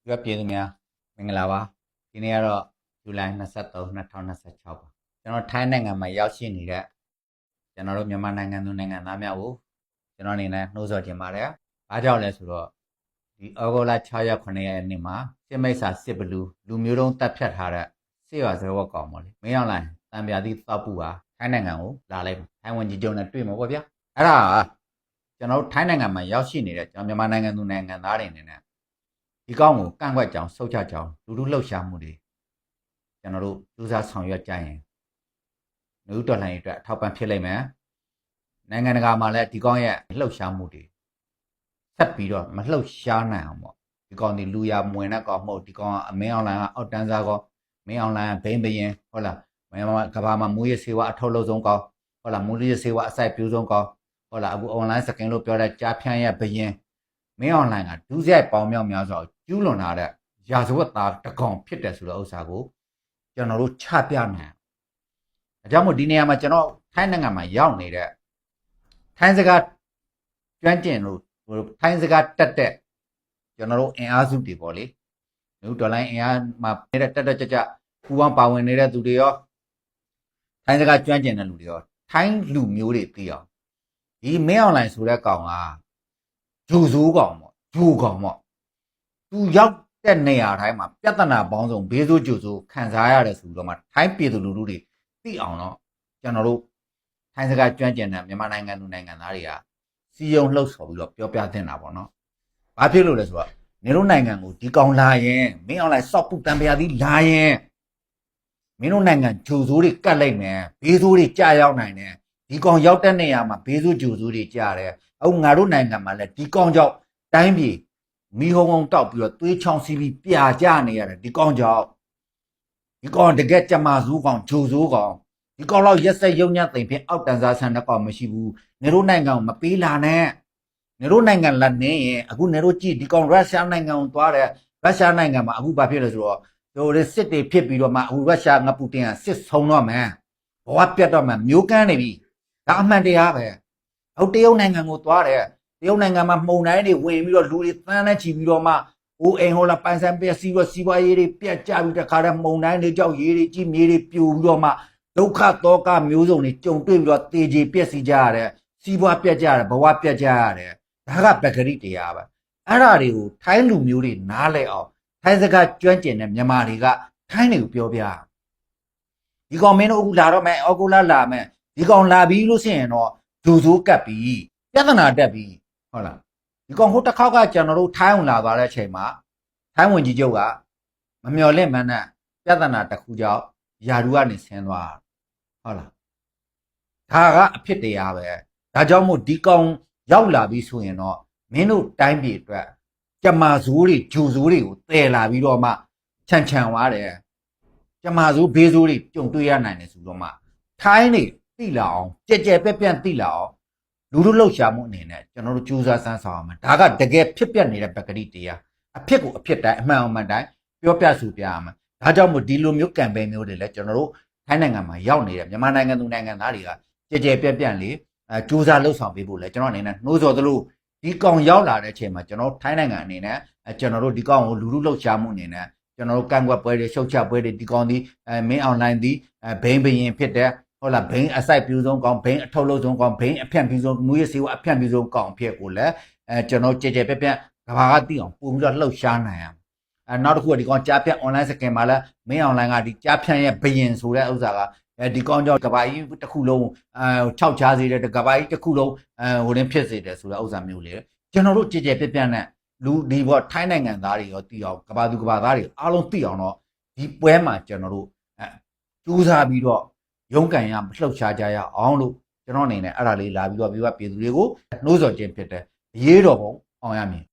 ရွက်ပြည်သူများမင်္ဂလာပါဒီနေ့ကတော့ဇူလိုင်23 2026ပါကျွန်တော်ထိုင်းနိုင်ငံမှာရောက်ရှိနေတဲ့ကျွန်တော်တို့မြန်မာနိုင်ငံသူနိုင်ငံသားများကိုကျွန်တော်အနေနဲ့နှိုးဆော်ခြင်းပါတယ်အားကြောင့်လဲဆိုတော့ဒီဩဂုတ်လ6ရက်9ရက်နေ့မှာစစ်မိတ်ဆာစစ်ဘလူမျိုးတုံးတပ်ဖြတ်ထားတဲ့စစ်ရွာစရဝတ်ကောင်ပေါ့လေမင်းအောင်လိုင်းတံပြာသီးတောက်ပူပါထိုင်းနိုင်ငံကိုလာလိုက်ထိုင်းဝန်ကြီးချုပ်နဲ့တွေ့မှာပေါ့ဗျာအဲ့ဒါကျွန်တော်ထိုင်းနိုင်ငံမှာရောက်ရှိနေတဲ့ကျွန်တော်မြန်မာနိုင်ငံသူနိုင်ငံသားတွေအနေနဲ့ဒီကောင်းကိုကန့်ကွက်ကြောင်းဆုတ်ချကြောင်းလူလူလှုပ်ရှားမှုတွေကျွန်တော်တို့စူးစမ်းဆောင်ရွက်ကြရင်လူတော်လှန်ရေးအတွက်အထောက်ပံ့ဖြစ်လိမ့်မယ်နိုင်ငံတကာမှာလည်းဒီကောင်းရဲ့လှုပ်ရှားမှုတွေဆက်ပြီးတော့မလှုပ်ရှားနိုင်အောင်ပေါ့ဒီကောင်းဒီလူရမဝင်တဲ့ကောင်မဟုတ်ဒီကောင်းကအမင်းအွန်လိုင်းကအောက်တန်းစားကောမင်းအွန်လိုင်းကဘိန်းဘရင်ဟုတ်လားကဘာမှာမူရစေဝါအထောက်လို့ဆုံးကောဟုတ်လားမူရစေဝါအစိုက်ပြူးဆုံးကောဟုတ်လားအခု online စကင်လို့ပြောတဲ့ကြားဖြန့်ရဲ့ဘရင်မင်းအွန်လိုင်းကဒုစရိုက်ပေါင်းမြောက်များစွာကျူးလွန်လာတဲ့ရာဇဝတ်သားတကောင်ဖြစ်တယ်ဆိုတဲ့ဥစ္စာကိုကျွန်တော်တို့ချပြနိုင်အကြောင်းမို့ဒီနေရာမှာကျွန်တော်ထိုင်းနိုင်ငံမှာရောက်နေတဲ့ထိုင်းစကားကျွမ်းကျင်လို့ထိုင်းစကားတက်တဲ့ကျွန်တော်တို့အင်အားစုတွေပေါ့လေလူဒေါ်လာအင်အားမှာနေတဲ့တက်ကြပူပေါင်းပါဝင်နေတဲ့သူတွေရောထိုင်းစကားကျွမ်းကျင်တဲ့လူတွေရောထိုင်းလူမျိုးတွေသိအောင်ဒီမင်းအွန်လိုင်းဆိုတဲ့ကောင်ကဂျူဇူးကောင်ပေါ့ဂျူကောင်ပေါ့သူရောက်တဲ့နေရာတိုင်းမှာပြဿနာပေါင်းစုံဘေးဆိုးဂျူဇူးခံစားရတယ်ဆိုတော့မှထိုင်းပြည်သူလူထုတွေသိအောင်တော့ကျွန်တော်တို့ထိုင်းစကားကျွမ်းကျင်တဲ့မြန်မာနိုင်ငံသူနိုင်ငံသားတွေကစီယုံလှုပ်ဆော်ပြီးတော့ပြောပြသင့်တာပေါ့နော်။ဘာဖြစ်လို့လဲဆိုတော့နေတို့နိုင်ငံကိုဒီကောင်လာရင်မင်းအောင်လိုက်စောက်ပုတံပြားသီးလာရင်မင်းတို့နိုင်ငံဂျူဇူးတွေကတ်လိုက်မယ်ဘေးဆိုးတွေကြာရောက်နိုင်တယ်ဒီကောင်ရောက်တဲ့နေရာမှာဘေးဆိုးဂျူဇူးတွေကြာတယ်အခုငါတို့နိုင်ငံမှာလည်းဒီကောင်ကြောင့်တိုင်းပြည်မီးဟုံးဟုံးတောက်ပြီးတော့သွေးချောင်းစီးပြီးပြာကျနေရတယ်ဒီကောင်ကြောင့်ဒီကောင်တကယ်ကြမာဇူးကောင်ဂျူဇူးကောင်ဒီကောင်တော့ရက်ဆက်ရုံညံ့သိမ့်ဖြင့်အောက်တန်းစားဆန်တဲ့ကောင်မရှိဘူးနေတို့နိုင်ငံကိုမပေးလာနဲ့နေတို့နိုင်ငံလက်နေရင်အခုနေတို့ကြည့်ဒီကောင်ရုရှားနိုင်ငံကိုသွားတယ်ရုရှားနိုင်ငံမှာအခုဘာဖြစ်လဲဆိုတော့တို့စစ်တွေဖြစ်ပြီးတော့မှအခုရုရှားငပူတင်ကစစ်ဆုံးတော့မယ်ဘဝပြတ်တော့မှမျိုးကန်းနေပြီဒါအမှန်တရားပဲအခုတရုတ်နိုင်ငံကိုသွားတယ်တရုတ်နိုင်ငံမှာမှုန်တိုင်းတွေဝင်ပြီးတော့လူတွေတန်းနဲ့ချီပြီးတော့မှအိုးအိမ်ဟိုလာပိုင်ဆိုင်ပစ္စည်းစီးပွားရေးတွေပြတ်ကျပြီးတခါတည်းမှုန်တိုင်းတွေကြောက်ရေးတွေကြီးမြေတွေပြိုပြီးတော့မှဒုက္ခတောကမျိုးစုံတွေကြုံတွေ့ပြီးတော့တေကြေပြက်စီကြရတယ်စီးပွားပြက်ကြရတယ်ဘဝပြက်ကြရတယ်ဒါကပဂရိတရားပဲအဲ့ဓာတွေကိုထိုင်းလူမျိုးတွေနားလဲအောင်ထိုင်းစကားကျွမ်းကျင်တဲ့မြန်မာတွေကထိုင်းတွေကိုပြောပြဒီကောင်မင်းတို့အခုလာတော့မယ်အော်ကိုလာမယ်ဒီကောင်လာပြီးလို့ရှိရင်တော့ဂျူဇိုးကပ်ပြီးပြဿနာတက်ပြီးဟုတ်လားဒီကောင်ဟိုတစ်ခေါက်ကကျွန်တော်တို့ထိုင်းအောင်လာသွားတဲ့အချိန်မှာထိုင်းဝန်ကြီးချုပ်ကမမျှော်လင့်မှန်းနဲ့ပြဿနာတစ်ခုကြောင့်ယာဒူကနေဆင်းသွားဟုတ်လားဒါကအဖြစ်တရားပဲဒါကြောင့်မို့ဒီကောင်ရောက်လာပြီးဆိုရင်တော့မင်းတို့တိုင်းပြည်အတွက်ကြမာဇိုးတွေဂျူဇိုးတွေကိုတည်လာပြီးတော့မှခြံသွားတယ်ကြမာဇိုးဘေးဇိုးတွေကြုံတွေ့ရနိုင်တယ်ဆိုတော့မှထိုင်းတွေသိလာအောင်ကြဲပြန့်သိလာအောင်လူတို့လှုပ်ရှားမှုအနေနဲ့ကျွန်တော်တို့ကြိုးစားစမ်းဆောင်အောင်ဒါကတကယ်ဖြစ်ပျက်နေတဲ့ပဂရိတရားအဖြစ်ကိုအဖြစ်တိုင်းအမှန်အမှန်တိုင်းပြောပြဆိုပြရမယ်ဒါကြောင့်မို့ဒီလိုမျိုးကမ်ပိန်းမျိုးတွေလည်းကျွန်တော်တို့ထိုင်းနိုင်ငံမှာရောက်နေတဲ့မြန်မာနိုင်ငံသူနိုင်ငံသားတွေကကြဲပြန့်လေးကြိုးစားလှုပ်ဆောင်ပေးဖို့လဲကျွန်တော်အနေနဲ့နှိုးဆော်သလိုဒီကောင်ရောက်လာတဲ့အချိန်မှာကျွန်တော်ထိုင်းနိုင်ငံအနေနဲ့ကျွန်တော်တို့ဒီကောင်ကိုလူလူလှုပ်ရှားမှုအနေနဲ့ကျွန်တော်တို့ကန့်ကွက်ပွဲတွေရှုတ်ချပွဲတွေဒီကောင်ဒီမင်းအွန်လိုင်းဒီဘိန်းဘရင်ဖြစ်တဲ့ဟုတ်လားဘိန်းအစိုက်ပြူဆုံးကောင်ဘိန်းအထုပ်လုံးဆုံးကောင်ဘိန်းအဖြန့်ပြူဆုံးမူရစေဝအဖြန့်ပြူဆုံးကောင်ဖြစ်ကိုလည်းကျွန်တော်ကြဲပြန့်ကဘာကတိအောင်ပုံပြီးတော့လှုပ်ရှားနိုင်အောင်နောက်တစ်ခုကဒီကောင်ကြားဖြန့် online စကင်မှာလည်းမင်း online ကဒီကြားဖြန့်ရဲ့ဘရင်ဆိုတဲ့ဥစ္စာကဒီကောင်ကြောင့်ကဘာကြီးတစ်ခုလုံး6ချားစေတယ်ကဘာကြီးတစ်ခုလုံးဟိုရင်းဖြစ်စေတယ်ဆိုတဲ့ဥစ္စာမျိုးလေကျွန်တော်တို့ကြဲပြန့်နဲ့လူဒီဘောထိုင်းနိုင်ငံသားတွေရောသိအောင်ကဘာသူကဘာသားတွေအားလုံးသိအောင်တော့ဒီပွဲမှာကျွန်တော်တို့ကြိုးစားပြီးတော့ရုန်းကန်ရမလှုပ်ရှားကြရအောင်လို့ကျွန်တော်အနေနဲ့အဲ့ဒါလေးလာပြီးတော့ပြည်သူတွေကိုနှိုးဆော်ခြင်းဖြစ်တယ်ရေးတော်ပုံအောင်ရမည်